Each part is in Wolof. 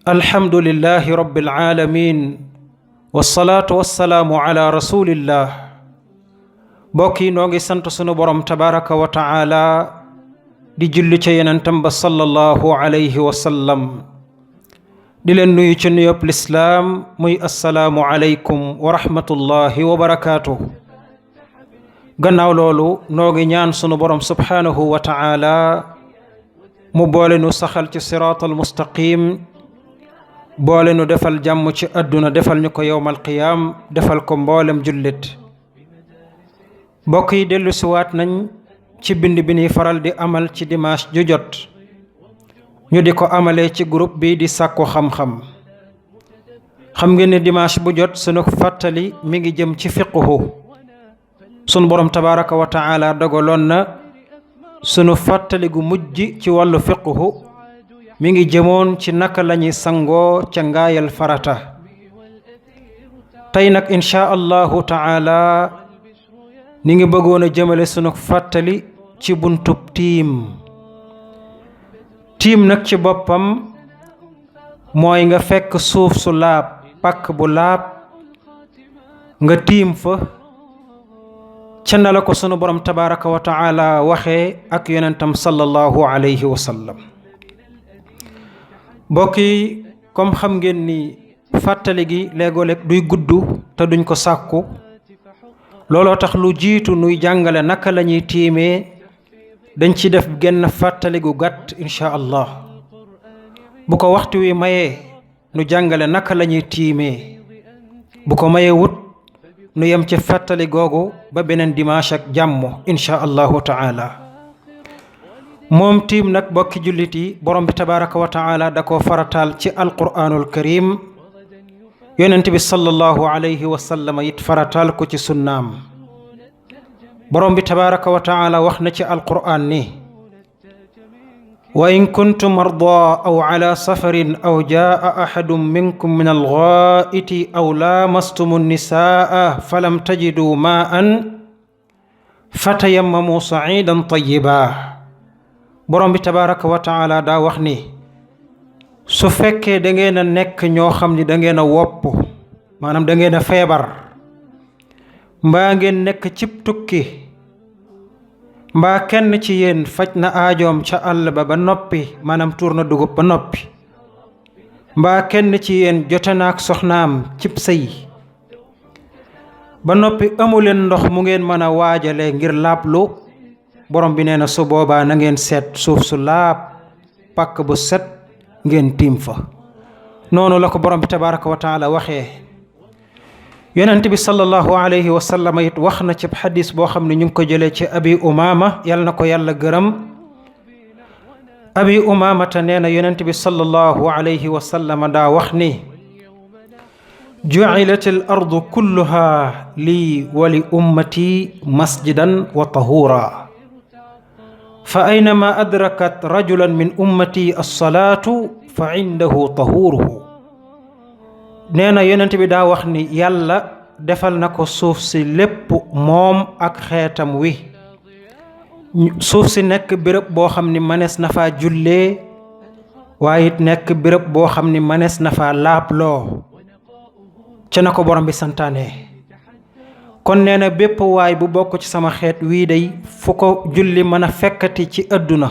alhamdulillahi rabbil alamin wassalaatu wassalaamu ala rasulillah. mbokk yi noo ngi sant sunu borom tabaraka wa taala di julli ca yonentam ba sallallahu alayhi wa sallam di leen nuyu ci nuyób lislaam muy assalaamu aleykum wa rahmatullahi wa barakaatuh. gannaaw loolu noo ngi ñaan sunu borom subhaanahu wa taala mu boole nu saxal ci siraatal mustaqim, boole nu defal jàmm ci àdduna, defal ñu ko yowmal qiyaam, defal ko mboolem jullit. mbokk yi dellu siwaat nañ ci bind bi ñuy faral di amal ci dimanche ju jot, ñu di ko amalee ci groupe bi di sàkku xam-xam. xam ngeen ne dimanche bu jot sunu fàttali mi ngi jëm ci fiqhu. sunu borom tabaraka wa taala dogaloon na sunu fàttali gu mujj ci wàllu fiqhu mi ngi jëmoon ci naka lañuy sangoo ca ngaayal farata. tey nag insha allahu taala ni ngi bëggoon a jëmale sunu fàttali ci buntub tiim. tiim nag ci boppam mooy nga fekk suuf su laab, pàkk bu laab, nga tiim fa ca na la ko sunu borom tabaraka wa taala waxee ak yonentam sallallahu alayhi wa sallam. mbokk yi comme xam ngeen ni fàttali gi léegoo-léeg duy gudd te duñ ko sàkku, looloo tax lu jiitu nuy jàngale naka la ñuy tiimee dañ ci def genn fàttali gu gàtt insha allah. bu ko waxtu wi mayee nu jàngale naka la ñuy tiimee, bu ko mayee wut nu yem ci fàttali googu ba beneen dimanche ak jàmm insha allahu taala. moom tiim nag bokki jullit yi borom bi tabaraka wa taala da koo farataal ci alquraanul karim, yonent bi sallallahu alayhi wa sallam it farataal ko ci sunnaam. borom bi tabaraka wa taala wax na ci alquraan ni wa in kuntum mardaa aw ala safarin aw jaa ahadun minkum min alghaa'iti aw laamastumu nisaa falam tajidu maa'an fatayammamu sa'iidan tayyiban. borom bi tabaraka wa taala daa wax ni su fekkee da ngeen a nekk ñoo xam ni da ngeen a wopp, maanaam da ngeen a feebar, mbaa ngeen nekk cib tukki, mbaa kenn ci yéen faj na aajoom ca àll ba noppi, maanaam tuur na dugub ba noppi, mbaa kenn ci yéen jote na ak soxnaam cib sëy ba noppi amuleen ndox mu ngeen mën a waajale ngir laablu, borom bi nee na su boobaa na ngeen seet suuf su laab, pàkk bu set, ngeen tiim fa. noonu la ko borom bi tabaraka wa taala waxee. yonent bi sallallahu alayhi wa sallam it wax na ci xadis boo xam ne ñu ngi ko jëlee ci abi umaama, yal na ko yàlla gërëm. abi umaamata nee na yonent bi sallallahu alayhi wa sallam daa wax ni ju'ilat al ardu kulluha lii wa li ummati masjidan wa tahura fa aynama adrakat rajulan min ummati as-salaatu fa indahu tahuruhu. nee na yonent bi daa wax ni yàlla defal na ko suuf si lépp moom ak xeetam wi. suuf si nekk béréb boo xam ni mënees na faa jullee, waaye it nekk béréb boo xam ni mënees na faa laabloo ca na ko borom bi santaane. kon nee na bépp waay bu bokk ci sama xeet wii day fu ko julli mën a fekkati ci àdduna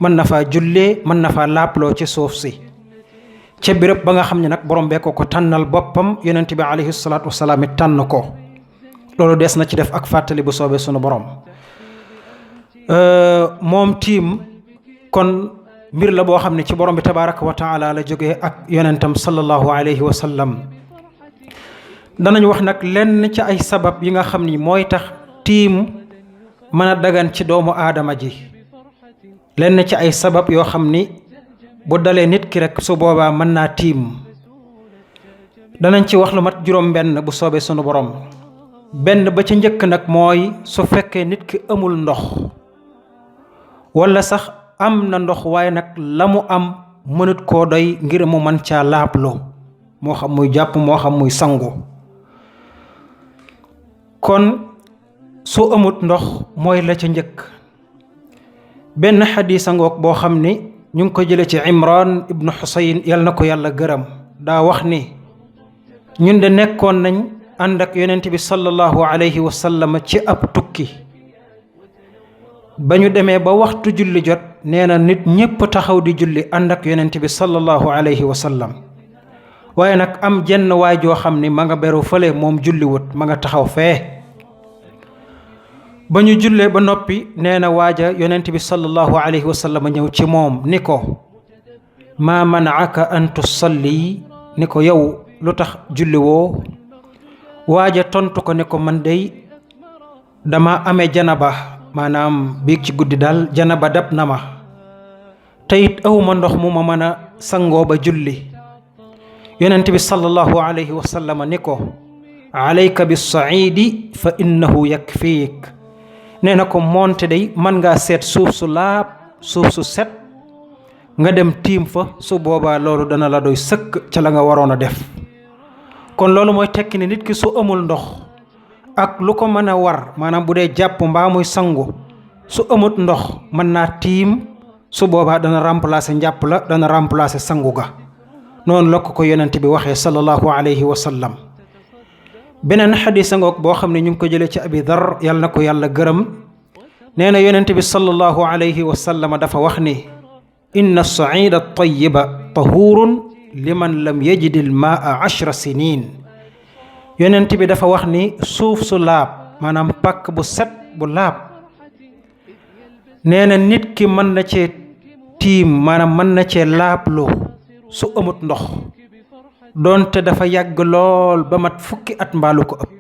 mën na faa jullee, mën na faa laabloo ci suuf si ca béréb ba nga xam ne nag borom bee ko tànnal boppam. yonent bi alayhi salaatu wasalaam it tànn ko. loolu des na ci def ak fàttali bu soobee sunu borom. moom tiim kon mbir la boo xam ne ci borom bi tabaraka wa taala la jógee ak yonentam sallallahu alayhi wa sallam. danañ wax nag lenn ci ay sabab yi nga xam ni mooy tax tiim mën a dagan ci doomu aadama ji. lenn ci ay sabab yoo xam ni bu dalee nit ki rek su boobaa mën naa tiim. danañ ci wax lu mat juróom benn bu soobee sunu borom. benn ba ci njëkk nag mooy su fekkee nit ki amul ndox, walla sax am na ndox waaye nag la mu am mënut koo doy ngir mu mën caa laablu, moo xam muy jàpp moo xam muy sangu. kon su amut ndox mooy la ca njëkk. benn xadiisa ngoog boo xam ni ñu ngi ko jële ci Imran ibnu Xusayn yal na ko yàlla gërëm daa wax ni ñun de nekkoon nañ ànd ak yonent bi sallallahu alayhi wa sallam ci ab tukki ba ñu demee ba waxtu julli jot nee na nit ñépp taxaw di julli ànd ak yonent bi sallallahu alayhi wa sallam waaye nag am jenn waay joo xam ni ma nga beru fële moom julliwut ma nga taxaw fee ba ñu jullee ba noppi nee na waaja yonent bi sallallahu alayhi wa sallam ñëw ci moom ni ko maa manaaka an tusalli ni ko yow lu tax julli woo waaja tontu ko ni ko man dey dama amee janaba maanaam biig ci guddi daal janaba dab na ma te it awma ndox mu ma mën a sangoo ba julli yonent bi sallallahu alayhi wa sallam ni ko alayka bis-sa'iidi fa innahu yakfiik nee na ko moonte day mën ngaa seet suuf su laab suuf su set nga dem tiim fa su boobaa loolu dana la doy sëkk ca la nga waroon a def kon loolu mooy tekki ne nit ki su amul ndox ak lu ko mën a war maanaam bu dee jàpp mbaa muy sangu su amut ndox mën naa tiim su boobaa dana remplacer njàpp la dana remplacer sangu ga noonu la ko yonent bi waxee sallallahu alayhi wa sallam beneen xadis ngoog boo xam ne ñu ngi ko jëlee ci abi dar yàlla na ko yàlla gërëm nee na yonent bi sallallahu alayhi wa sallam dafa wax ni inna as-sa'iida at-tayyiba tahurun liman lam yajid al-maa'a 10 sinin yonent bi dafa wax ni suuf su laab maanaam pàkk bu set bu laab nee na nit ki mën na cee tiim maanaam mën na cee laabloo su amut ndox doonte dafa yàgg lool ba mat fukki at mbaalu ko ëpp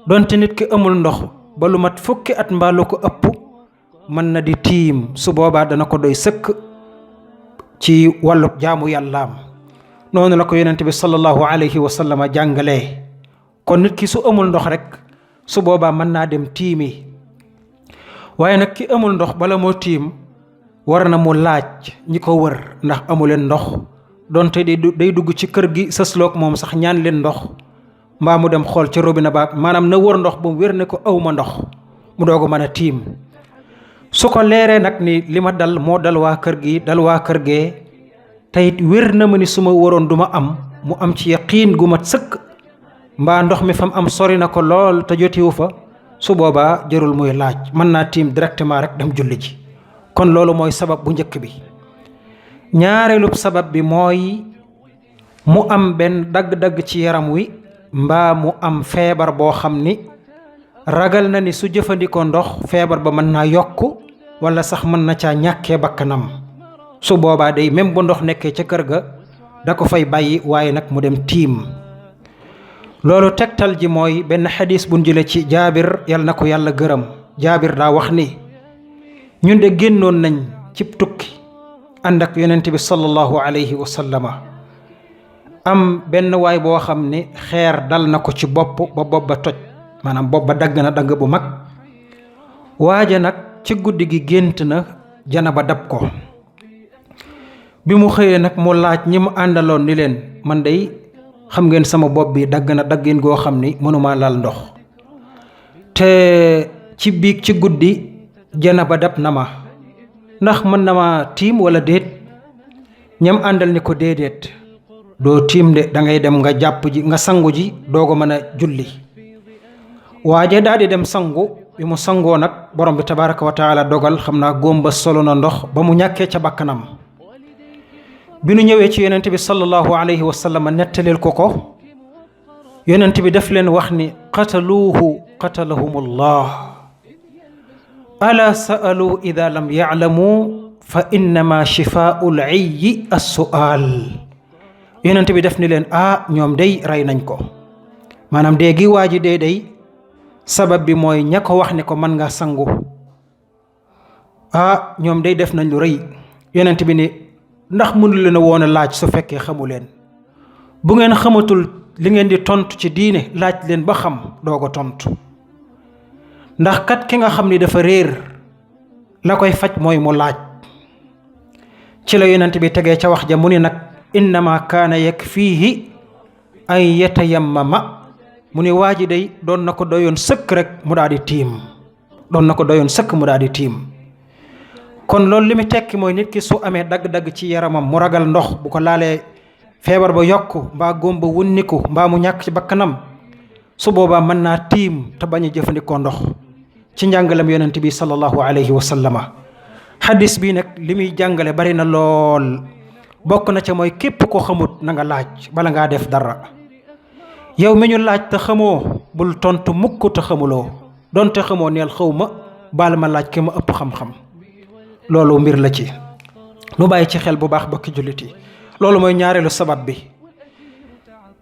doonte nit ki amul ndox ba lu mat fukki at mbaalu ko ëpp mën na di tiim su boobaa dana ko doy sëkk ci wàllu jaamu yàllaam noonu la ko yonent bi sallallahu alayhi wa sallam jàngalee kon nit ki su amul ndox rek su boobaa mën naa dem tiimi waaye nag ki amul ndox bala moo tiim war na mu laaj ñi ko wër ndax amuleen ndox donte day dugg ci kër gi sësloog moom sax ñaan leen ndox mbaa mu dem xool ci robinet ba maanaam na wër ndox ba mu wér ne ko awma ndox mu doog a mën a tiim su ko leeree nag ni li ma dal moo dal waa kër gi dal waa kër gee teyit wér na ma ni su ma waroon du ma am mu am ci yaqiin gu mat sëkk mbaa ndox mi fam am sori na ko lool te jotiwu fa su boobaa jërul muy laaj mën naa tiim directement rek dem julli ji kon loolu mooy sabab bu njëkk bi ñaareelub sabab bi mooy mu am benn dagg-dagg ci yaram wi mbaa mu am feebar boo xam ni ragal na ni su jëfandikoo ndox feebar ba mën naa yokk wala sax mën na caa ñàkkee bakkanam su boobaa day même bu ndox nekkee ca kër ga da ko fay bàyyi waaye nag mu dem tiim loolu tegtal ji mooy benn xadis bu ñu jëlee ci jaabir yal na ko yàlla gërëm jaabir daa wax ni ñun de génnoon nañ cib tukki ànd ak yonent bi sallallahu alayhi wa sallama am benn waay boo xam ne xeer dal na ko ci bopp ba bopp ba toj maanaam bopp ba dagg na dagg bu mag waaja nag ci guddi gi gént na janaba dab ko bi mu xëyee nag mu laaj ñi mu àndaloon ni leen man day xam ngeen sama bopp bi dagg na daggin goo xam ni mënuma laal ndox te ci biig ci guddi janaba dab na ma ndax mën na ma tiim wala déet ñam àndal ni ko déedéet doo tiim de da ngay dem nga jàpp ji nga sangu ji doogo mën a julli waaje daal di dem sangu bi mu sangoo nag borom bi tabaraka wa taala dogal xam naa góom ba solo na ndox ba mu ñàkkee ca bakkanam bi nu ñëwee ci yonent bi sallallahu alayhi wa sallam nettalil ko yonent bi daf leen wax ni qataluuhu qatalahumullah ala sa'alu ida lam ya'lamu fa innama shifaa'ul ayyi as-su'al yonent bi def ni leen ñoom day rey nañ ko maanaam dee gi waa ji dee day sabab bi mooy ña ko wax ne ko mën nga sangu ñoom day def nañ lu rëy yonent bi ni ndax mënu leen a woon a laaj su fekkee xamu leen bu ngeen xamatul li ngeen di tontu ci diine laaj leen ba xam doog a tontu ndax kat ki nga xam ni dafa réer la koy faj mooy mu laaj ci la yonent bi tegee ca wax ja mu ni nag innama kaana yakfiihi an yatayammama mu ni waa ji day doon na ko doyoon sëkk rek mu daal di tiim doon na ko doyoon sëkk mu daal di tiim kon loolu li mu tekki mooy nit ki su amee dagg-dagg ci yaramam mu ragal ndox bu ko laalee feebar ba yokk mbaa góom ba wunniku mbaa mu ñàkk ci bakkanam su boobaa mën naa tiim te bañ a jëfandikoo ndox ci njàngalam yonent bi sallallahu alayhi wa sallama. xadis bi nag li muy jàngale bari na lool, bokk na ca mooy képp ko xamut na nga laaj bala ngaa def dara. yow mi ñu laaj te xamoo bul tontu mukk te xamuloo, donte xamoo neel xaw ma baal ma laaj ki ma ëpp xam-xam. loolu mbir la ci nu bàyyi ci xel bu baax bokki jullit yi. loolu mooy ñaareelu sabab bi.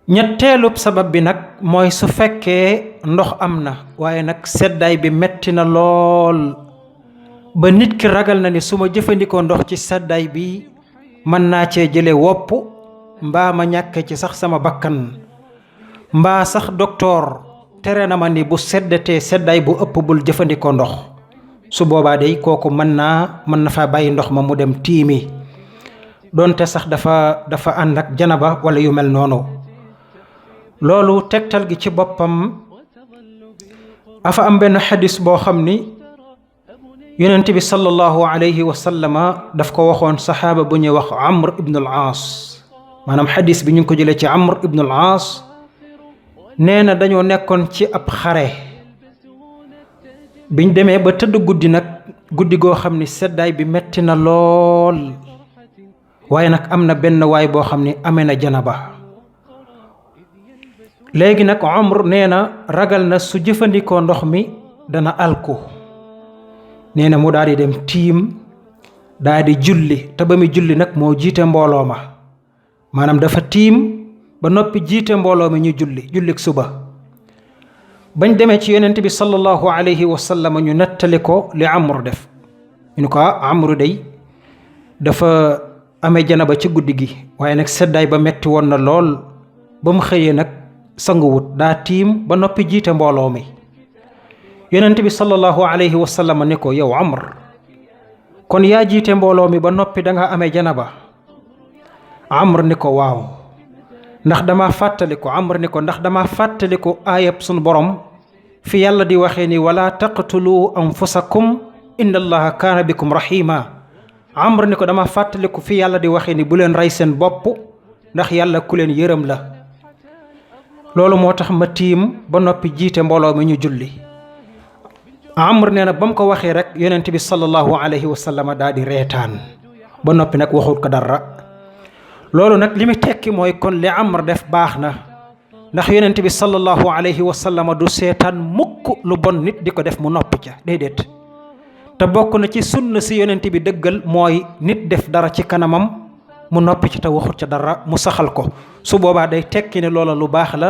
ñetteelub sabab bi nag mooy su fekkee ndox am na waaye nag seddaay bi metti na lool ba nit ki ragal na ni su ma jëfandikoo ndox ci seddaay bi mën naa cee jële wopp mbaa ma ñàkke ci sax sama bakkan, mbaa sax doktoor tere na ma ni bu seddatee seddaay bu ëpp bul jëfandikoo ndox. su boobaa day kooku mën na faa bàyyi ndox ma mu dem tiimi, donte sax dafa ànd ak janaba wala yu mel noonu. loolu tegtal gi ci boppam afa am benn xadis boo xam ni yonent bi sallallahu alayhi wa sallama daf ko waxoon saxaaba bu ñuy wax Amr ibn al-Aas. maanaam xadis bi ñu ngi ko jëlee ci Amr ibn al-Aas. nee na dañoo nekkoon ci ab xare biñ demee ba tëdd guddi nag, guddi goo xam ni seddaay bi metti na lool, waaye nag am na benn waay boo xam ni amee na janaba. léegi nag Amr nee na ragal na su jëfandikoo ndox mi dana alku. nee na mu daal di dem tiim daal di julli, te ba muy julli nag moo jiite mbooloo ma. maanaam dafa tiim ba noppi jiite mbooloo mi ñu jullik suba. bañ demee ci yonent bi sallallahu alayhi wa sallam ñu nettali ko li Amr def. ñu ne ko Amr day dafa amee janaba ci guddi gi, waaye nag seddaay ba metti woon na lool ba mu xëyee nag sanguwut, daa tiim ba noppi jiite mbooloo mi. yonent bi sallallahu alayhi wa sallam ne ko yow Amr, kon yaa jiite mbooloo mi ba noppi da nga amee janaba? Amr ni ko waaw, ndax dama fàttaliku. Amr ni ko ndax dama fàttaliku aayab sunu borom fi yàlla di waxee ni wala taqtulu anfusakum inna allaha kaana bikum rahima. Amr ni ko dama fàttaliku fi yàlla di waxee ni bu leen rey seen bopp ndax yàlla ku leen yërëm la. loolu moo tax ma tiim ba noppi jiite mbooloo mi ñu julli. Amr nee na ba mu ko waxee rek yonent bi sallallahu alayhi wa sallam daal di reetaan ba noppi nag waxut ko dara. loolu nag li mu tekki mooy kon li Amr def baax na, ndax yonent bi sallallahu alayhi wa sallam du seetaan mukk lu bon nit di ko def mu noppi ca, déedéet. te bokk na ci sunna si yonent bi dëggal mooy nit def dara ci kanamam mu noppi ci te waxut ca dara, mu saxal ko. su boobaa day tekki ne loola lu baax la,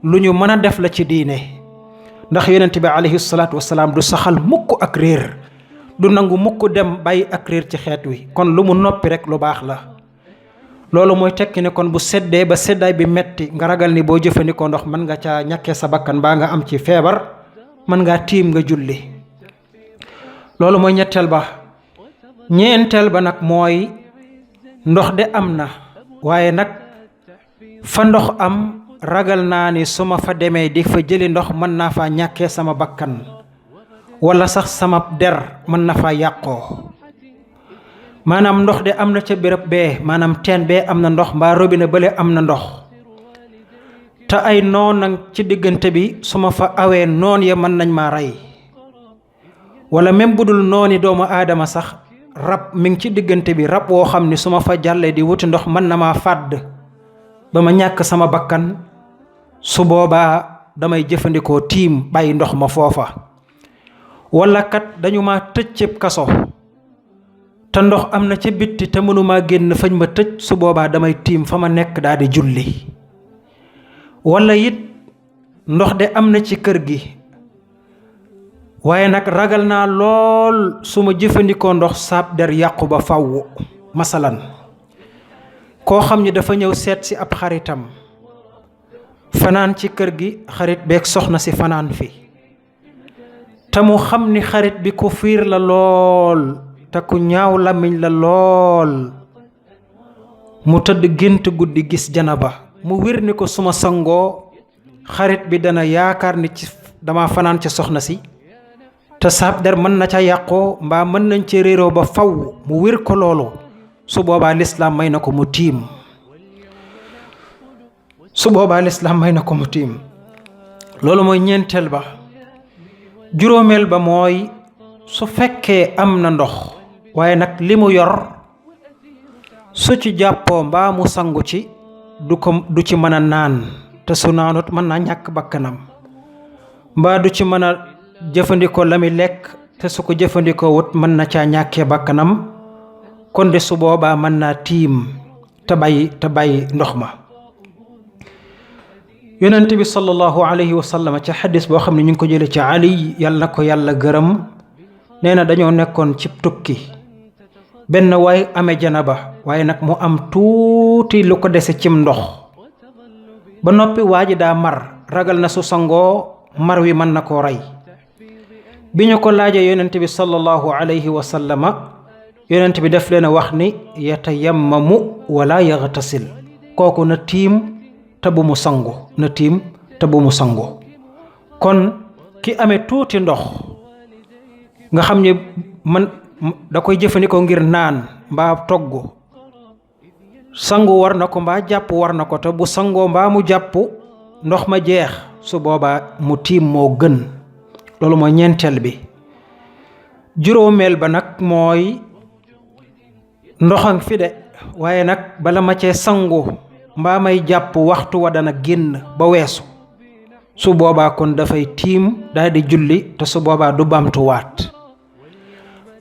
lu ñu mën a def la ci diine. ndax yonent bi alayhi salaatu wasalaam du saxal mukk ak réer, du nangu mukk dem bàyyi ak réer ci xeet wi. kon lu mu noppi rek lu baax la. loolu mooy tekki ne kon bu seddee ba seddaay bi metti nga ragal ni boo jëfandikoo ndox mën nga caa ñàkkee sa bakkan baa nga am ci feebar, mën ngaa tiim nga julli. loolu mooy ñetteel ba. ñeenteel ba nag mooy ndox de am na, waaye nag fa ndox am ragal naa ni su ma fa demee di fa jëli ndox mën naa faa ñàkkee sama bakkan, wala sax sama der mën na faa yàqoo. maanaam ndox de am na ca béréb bee, maanaam teen bee am na ndox, mbaa robinet bële am na ndox, te ay noon nag ci diggante bi su ma fa awee noon ya mën nañ maa rey. wala même bu dul nooni doomu aadama sax, rab mi ngi ci diggante bi, rab woo xam ni su ma fa jàllee di wuti ndox mën na maa fàdd ba ma ñàkk sama bakkan. su boobaa damay jëfandikoo tiim bàyyi ndox ma foofa. wala kat dañu ma tëj ci kaso te ndox am na ca bitti te mënumaa génn fañ ma tëj, su boobaa damay tiim fa ma nekk daal di julli. wala it ndox de am na ci kër gi, waaye nag ragal naa lool su ma jëfandikoo ndox saab der yàqu ba faww. masalan koo xam ni dafa ñëw seet si ab xaritam, fanaan ci kër gi, xarit beeg soxna si fanaan fi, te mu xam ni xarit bi ku fiir la lool te ku ñaaw làmmiñ la lool. mu tëdd gént guddi gis janaba, mu wér ni ko suma sangoo xarit bi dana yaakaar ni ci dama fanaan ci soxna si, te saab der mën na ca yàqoo mbaa mën nañ ci réeroo ba faw mu wér ko loolu su boobaa lislaam may na ko mu tiim loolu mooy ñeenteel ba. juróomeel ba mooy su fekkee am na ndox waaye nag li mu yor su ci jàppoo mbaa mu sangu ci du ci mën a naan te su naanut mën naa ñàkk bakkanam mbaa du ci mën a jëfandikoo la muy lekk te su ko jëfandikoo wut mën na caa ñàkkee bakkanam kon de su boobaa mën naa tiim te bàyyi ndox ma. yonent bi sallallahu alayhi wa sallam ca xadis boo xam ne ñu ngi ko jële ci Ali yàlla na ko yàlla gërëm nee na dañoo nekkoon cib tukki benn waay amee janaba waaye nag mu am tuuti lu ko dese cim ndox ba noppi waa ji daa mar ragal na su sangoo mar wi mën na koo rey. bi ñu ko laajee yonent bi sallallahu alayhi wa sallama yonent bi def leen a wax ni yatayammamu wala yaghtasil kooku na tiim te bu mu sangu kon ki amee tuuti ndox nga xam ne man da koy jëfandikoo ngir naan mbaa togg sangu war na ko mbaa jàpp war na ko te bu sangoo mbaa mu jàpp ndox ma jeex su boobaa mu tiim moo gën. loolu mooy ñeenteel bi. juróomeel ba nag mooy ndoxam fi de waaye nag bala ma cee sangu mbaa may jàpp waxtu wa dana génn ba weesu su boobaa kon dafay tiim daal di julli te su boobaa du bamtuwaat.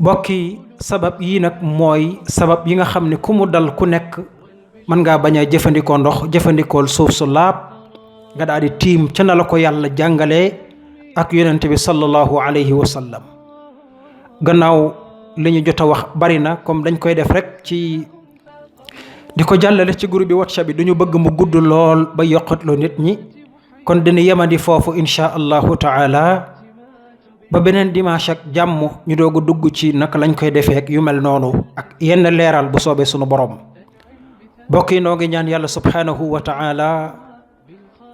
bokki sabab yii nag mooy sabab yi nga xam ne ku mu dal ku nekk mën ngaa bañ a jëfandikoo ndox jëfandikool suuf su laab nga daal di tiim ca na la ko yàlla jàngalee ak yonent bi sallallahu alayhi wa sallam. gannaaw li ñu jot a wax bari na comme dañ koy def rek ci di ko jàllale ci groupe bi WhatsApp bi duñu bëgg mu gudd lool ba yokkatloo nit ñi kon dina yemandi foofu insha allahu taala ba beneen dimanche ak jàmm ñu doog a dugg ci naka lañ koy defee ak yu mel noonu ak yenn leeral bu soobee sunu borom. mbokk yi noo ngi ñaan yàlla subhanahu wa taala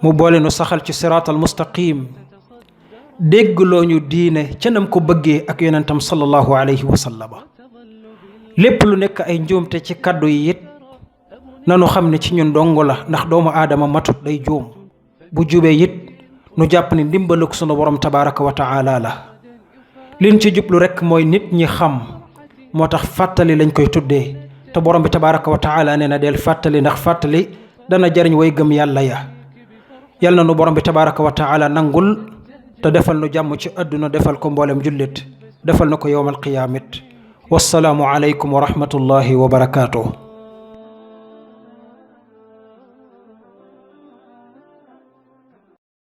mu boole nu saxal ci siraatal mustaqim déggloo ñu diine ca nam ko bëggee ak yonentam sallallahu alayhi wa sallam. lépp lu nekk ay njuumte ci kaddu yi it nanu xam ne ci ñun dong la ndax doomu aadama matut day juum bu jubee it nu jàpp ni ndimbaluk sunu borom tabaraka wa taala la. liñ ci jublu rek mooy nit ñi xam moo tax fàttali lañ koy tuddee te borom bi tabaraka wa taala nee na del fàttali ndax fàttali dana jariñ way gëm yàlla ya. yal na nu borom bi tabaraka wa taala nangul te defal nu jàmm ci àdduna defal ko mboolem jullit defal na ko yowmal qiyaamit. wassalaamu aleykum wa rahmatullahi wa barakaatuh.